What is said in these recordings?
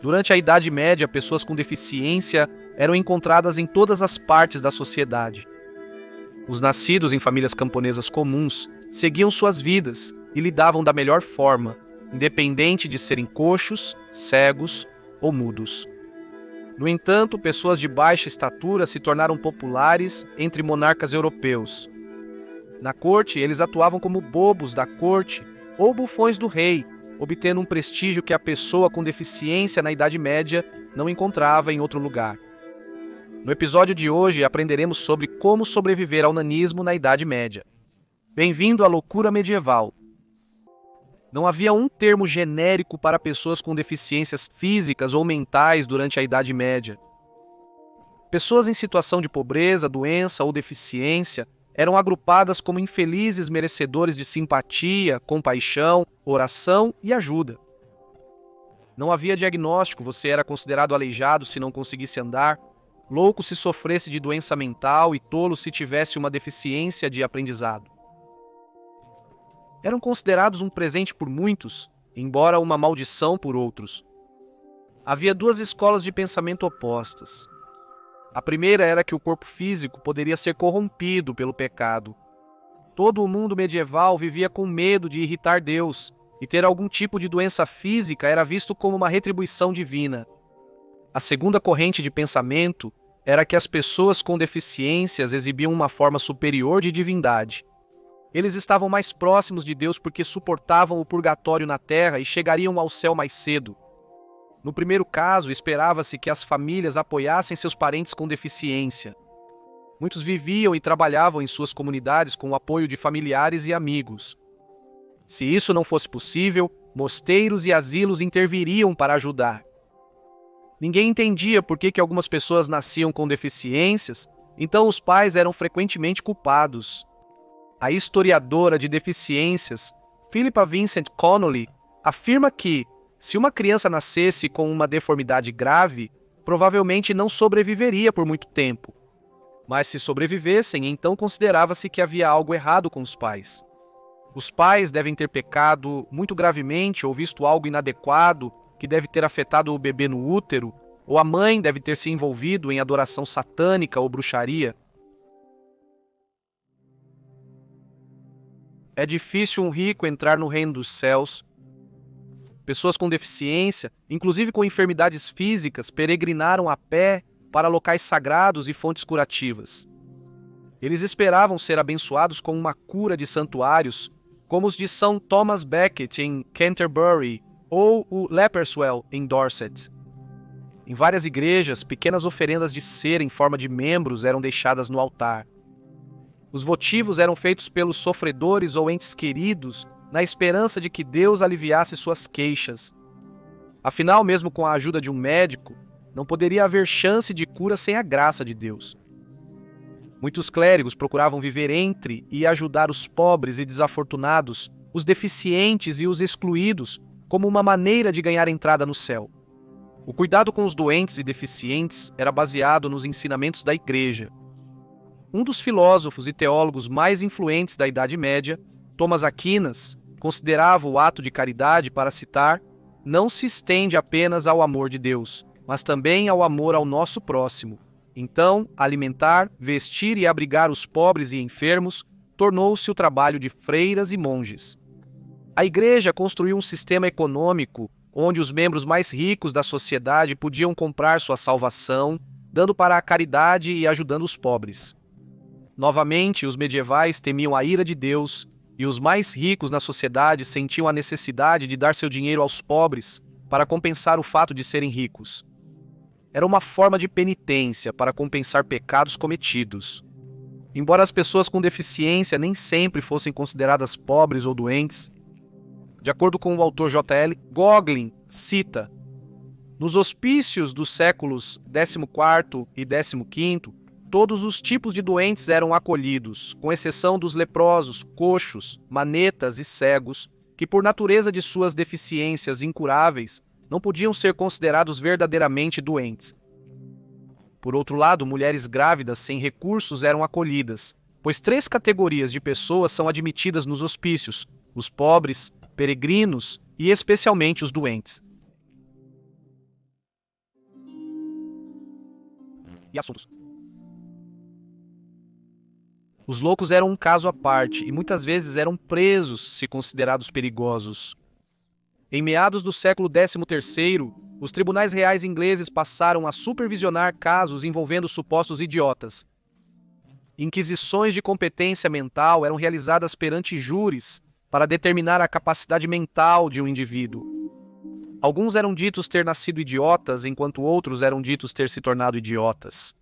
Durante a Idade Média, pessoas com deficiência eram encontradas em todas as partes da sociedade. Os nascidos em famílias camponesas comuns seguiam suas vidas e lidavam da melhor forma, independente de serem coxos, cegos ou mudos. No entanto, pessoas de baixa estatura se tornaram populares entre monarcas europeus. Na corte, eles atuavam como bobos da corte ou bufões do rei, obtendo um prestígio que a pessoa com deficiência na Idade Média não encontrava em outro lugar. No episódio de hoje, aprenderemos sobre como sobreviver ao nanismo na Idade Média. Bem-vindo à loucura medieval. Não havia um termo genérico para pessoas com deficiências físicas ou mentais durante a Idade Média. Pessoas em situação de pobreza, doença ou deficiência eram agrupadas como infelizes merecedores de simpatia, compaixão, oração e ajuda. Não havia diagnóstico, você era considerado aleijado se não conseguisse andar, louco se sofresse de doença mental e tolo se tivesse uma deficiência de aprendizado. Eram considerados um presente por muitos, embora uma maldição por outros. Havia duas escolas de pensamento opostas. A primeira era que o corpo físico poderia ser corrompido pelo pecado. Todo o mundo medieval vivia com medo de irritar Deus, e ter algum tipo de doença física era visto como uma retribuição divina. A segunda corrente de pensamento era que as pessoas com deficiências exibiam uma forma superior de divindade. Eles estavam mais próximos de Deus porque suportavam o purgatório na terra e chegariam ao céu mais cedo. No primeiro caso, esperava-se que as famílias apoiassem seus parentes com deficiência. Muitos viviam e trabalhavam em suas comunidades com o apoio de familiares e amigos. Se isso não fosse possível, mosteiros e asilos interviriam para ajudar. Ninguém entendia por que algumas pessoas nasciam com deficiências, então os pais eram frequentemente culpados. A historiadora de deficiências, Philippa Vincent Connolly, afirma que, se uma criança nascesse com uma deformidade grave, provavelmente não sobreviveria por muito tempo. Mas se sobrevivessem, então considerava-se que havia algo errado com os pais. Os pais devem ter pecado muito gravemente ou visto algo inadequado que deve ter afetado o bebê no útero, ou a mãe deve ter se envolvido em adoração satânica ou bruxaria. É difícil um rico entrar no reino dos céus. Pessoas com deficiência, inclusive com enfermidades físicas, peregrinaram a pé para locais sagrados e fontes curativas. Eles esperavam ser abençoados com uma cura de santuários, como os de São Thomas Becket em Canterbury ou o Leper's Well em Dorset. Em várias igrejas, pequenas oferendas de cera em forma de membros eram deixadas no altar. Os votivos eram feitos pelos sofredores ou entes queridos, na esperança de que Deus aliviasse suas queixas. Afinal, mesmo com a ajuda de um médico, não poderia haver chance de cura sem a graça de Deus. Muitos clérigos procuravam viver entre e ajudar os pobres e desafortunados, os deficientes e os excluídos, como uma maneira de ganhar entrada no céu. O cuidado com os doentes e deficientes era baseado nos ensinamentos da Igreja. Um dos filósofos e teólogos mais influentes da Idade Média, Thomas Aquinas, considerava o ato de caridade, para citar, não se estende apenas ao amor de Deus, mas também ao amor ao nosso próximo. Então, alimentar, vestir e abrigar os pobres e enfermos tornou-se o trabalho de freiras e monges. A Igreja construiu um sistema econômico onde os membros mais ricos da sociedade podiam comprar sua salvação, dando para a caridade e ajudando os pobres. Novamente, os medievais temiam a ira de Deus, e os mais ricos na sociedade sentiam a necessidade de dar seu dinheiro aos pobres para compensar o fato de serem ricos. Era uma forma de penitência para compensar pecados cometidos. Embora as pessoas com deficiência nem sempre fossem consideradas pobres ou doentes, de acordo com o autor J.L. Goglin, cita: nos hospícios dos séculos XIV e XV, todos os tipos de doentes eram acolhidos, com exceção dos leprosos, coxos, manetas e cegos, que por natureza de suas deficiências incuráveis, não podiam ser considerados verdadeiramente doentes. Por outro lado, mulheres grávidas sem recursos eram acolhidas, pois 3 categorias de pessoas são admitidas nos hospícios: os pobres, peregrinos e especialmente os doentes. e assuntos. Os loucos eram um caso à parte e muitas vezes eram presos se considerados perigosos. Em meados do século XIII, os tribunais reais ingleses passaram a supervisionar casos envolvendo supostos idiotas. Inquisições de competência mental eram realizadas perante júris para determinar a capacidade mental de um indivíduo. Alguns eram ditos ter nascido idiotas, enquanto outros eram ditos ter se tornado idiotas.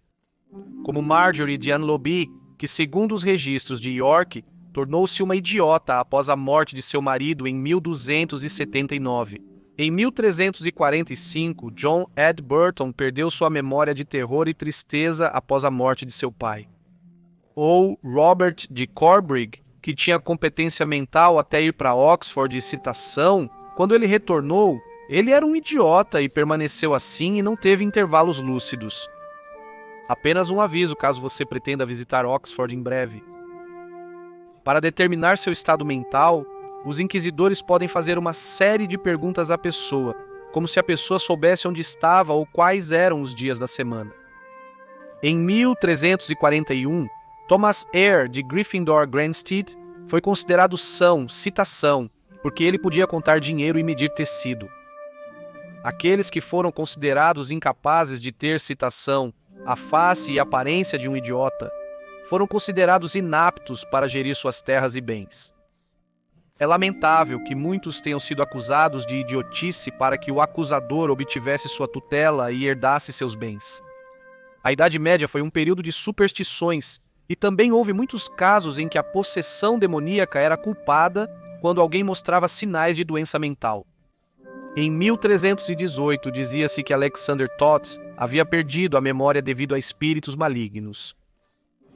Como Marjorie de Unlobby, que, segundo os registros de York, tornou-se uma idiota após a morte de seu marido em 1279. Em 1345, John Ed Burton perdeu sua memória de terror e tristeza após a morte de seu pai. Ou Robert de Corbridge, que tinha competência mental até ir para Oxford e citação, quando ele retornou, ele era um idiota e permaneceu assim e não teve intervalos lúcidos. Apenas um aviso caso você pretenda visitar Oxford em breve. Para determinar seu estado mental, os inquisidores podem fazer uma série de perguntas à pessoa, como se a pessoa soubesse onde estava ou quais eram os dias da semana. Em 1341, Thomas Eyre, de Gryffindor Granstead, foi considerado são, citação, porque ele podia contar dinheiro e medir tecido. Aqueles que foram considerados incapazes de ter citação, a face e a aparência de um idiota, foram considerados inaptos para gerir suas terras e bens. É lamentável que muitos tenham sido acusados de idiotice para que o acusador obtivesse sua tutela e herdasse seus bens. A Idade Média foi um período de superstições e também houve muitos casos em que a possessão demoníaca era culpada quando alguém mostrava sinais de doença mental. Em 1318, dizia-se que Alexander Toth havia perdido a memória devido a espíritos malignos.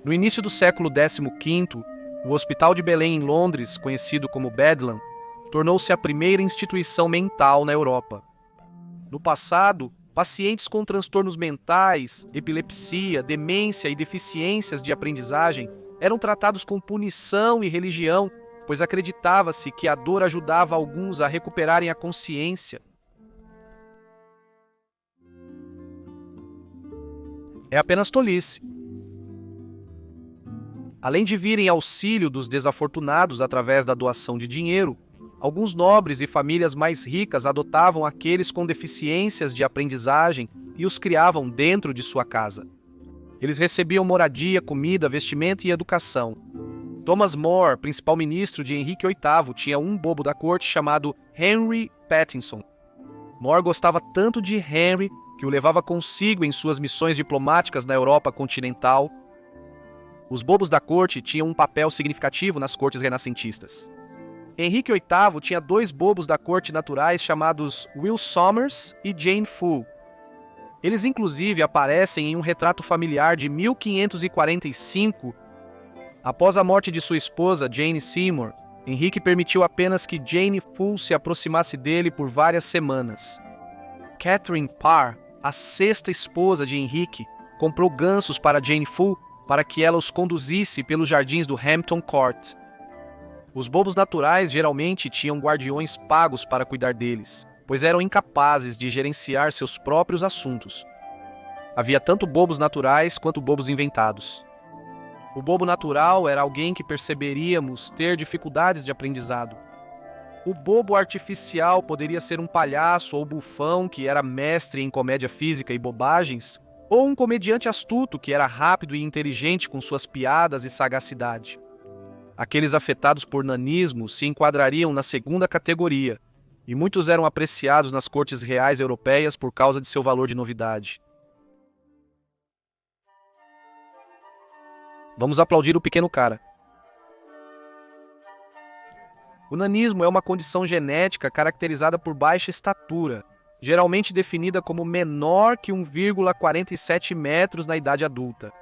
No início do século XV, o Hospital de Belém em Londres, conhecido como Bedlam, tornou-se a primeira instituição mental na Europa. No passado, pacientes com transtornos mentais, epilepsia, demência e deficiências de aprendizagem eram tratados com punição e religião, pois acreditava-se que a dor ajudava alguns a recuperarem a consciência. É apenas tolice. Além de vir em auxílio dos desafortunados através da doação de dinheiro, alguns nobres e famílias mais ricas adotavam aqueles com deficiências de aprendizagem e os criavam dentro de sua casa. Eles recebiam moradia, comida, vestimento e educação. Thomas More, principal ministro de Henrique VIII, tinha um bobo da corte chamado Henry Pattinson. More gostava tanto de Henry que o levava consigo em suas missões diplomáticas na Europa continental. Os bobos da corte tinham um papel significativo nas cortes renascentistas. Henrique VIII tinha dois bobos da corte naturais chamados Will Somers e Jane Fu. Eles inclusive aparecem em um retrato familiar de 1545. Após a morte de sua esposa, Jane Seymour, Henrique permitiu apenas que Jane Fu se aproximasse dele por várias semanas. Catherine Parr, a sexta esposa de Henrique, comprou gansos para Jane Fu para que ela os conduzisse pelos jardins do Hampton Court. Os bobos naturais geralmente tinham guardiões pagos para cuidar deles, pois eram incapazes de gerenciar seus próprios assuntos. Havia tanto bobos naturais quanto bobos inventados. O bobo natural era alguém que perceberíamos ter dificuldades de aprendizado. O bobo artificial poderia ser um palhaço ou bufão que era mestre em comédia física e bobagens, ou um comediante astuto que era rápido e inteligente com suas piadas e sagacidade. Aqueles afetados por nanismo se enquadrariam na segunda categoria, e muitos eram apreciados nas cortes reais europeias por causa de seu valor de novidade. Vamos aplaudir o pequeno cara. O nanismo é uma condição genética caracterizada por baixa estatura, geralmente definida como menor que 1,47 metros na idade adulta.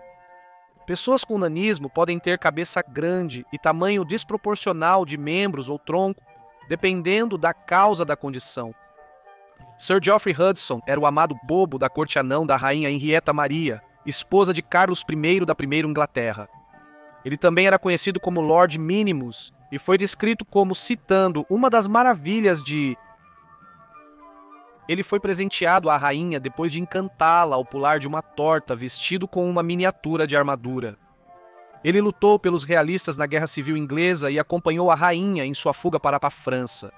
Pessoas com nanismo podem ter cabeça grande e tamanho desproporcional de membros ou tronco, dependendo da causa da condição. Sir Geoffrey Hudson era o amado bobo da corte anão da rainha Henrietta Maria, esposa de Carlos I da Primeira Inglaterra. Ele também era conhecido como Lord Minimus e foi descrito como citando uma das maravilhas de Ele foi presenteado à rainha depois de encantá-la ao pular de uma torta vestido com uma miniatura de armadura. Ele lutou pelos realistas na Guerra Civil Inglesa e acompanhou a rainha em sua fuga para a França.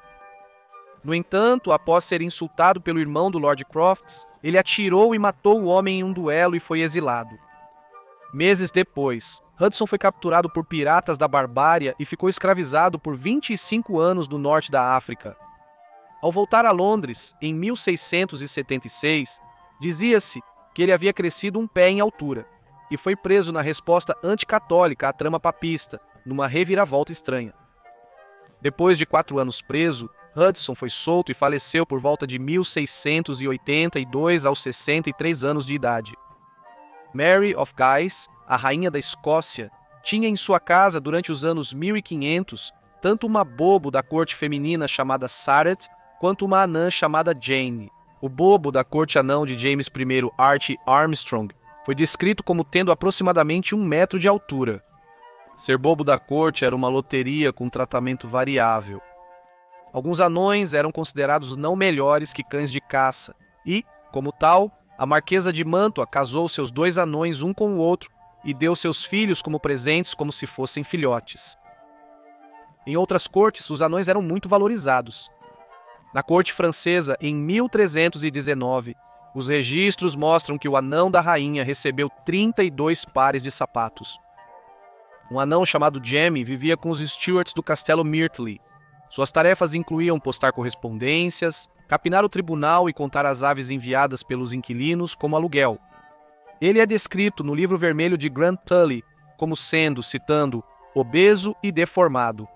No entanto, após ser insultado pelo irmão do Lord Crofts, ele atirou e matou o homem em um duelo e foi exilado. Meses depois, Hudson foi capturado por piratas da Barbária e ficou escravizado por 25 anos no norte da África. Ao voltar a Londres, em 1676, dizia-se que ele havia crescido um pé em altura e foi preso na resposta anticatólica à trama papista, numa reviravolta estranha. Depois de 4 anos preso, Hudson foi solto e faleceu por volta de 1682 aos 63 anos de idade. Mary of Guise, a rainha da Escócia, tinha em sua casa durante os anos 1500 tanto uma bobo da corte feminina chamada Saret, quanto uma anã chamada Jane. O bobo da corte anão de James I Archie Armstrong foi descrito como tendo aproximadamente 1 metro de altura. Ser bobo da corte era uma loteria com tratamento variável. Alguns anões eram considerados não melhores que cães de caça e, como tal, a Marquesa de Mantua casou seus 2 anões um com o outro e deu seus filhos como presentes como se fossem filhotes. Em outras cortes, os anões eram muito valorizados. Na corte francesa, em 1319, os registros mostram que o anão da rainha recebeu 32 pares de sapatos. Um anão chamado Jamie vivia com os Stuarts do castelo Myrtle. Suas tarefas incluíam postar correspondências, capinar o tribunal e contar as aves enviadas pelos inquilinos como aluguel. Ele é descrito no livro vermelho de Grant Tully como sendo, citando, obeso e deformado.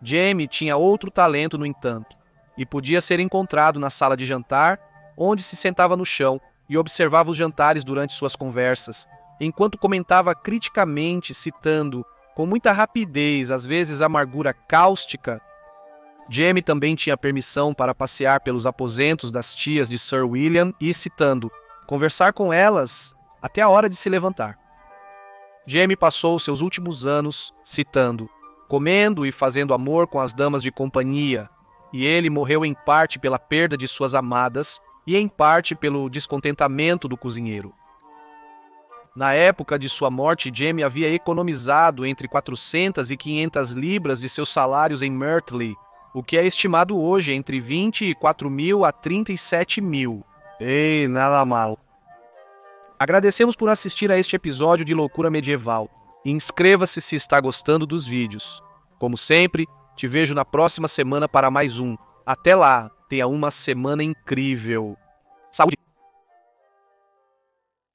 Jamie tinha outro talento, no entanto, e podia ser encontrado na sala de jantar, onde se sentava no chão e observava os jantares durante suas conversas, enquanto comentava criticamente, citando, com muita rapidez, às vezes amargura cáustica. Jamie também tinha permissão para passear pelos aposentos das tias de Sir William e, citando, conversar com elas até a hora de se levantar. Jamie passou seus últimos anos, citando, comendo e fazendo amor com as damas de companhia, e ele morreu em parte pela perda de suas amadas e em parte pelo descontentamento do cozinheiro. Na época de sua morte, Jamie havia economizado entre 400 e 500 libras de seus salários em Myrtle, o que é estimado hoje entre 24 mil a 37 mil. Ei, nada mal. Agradecemos por assistir a este episódio de Loucura Medieval. E inscreva-se se está gostando dos vídeos. Como sempre, te vejo na próxima semana para mais um. Até lá, tenha uma semana incrível.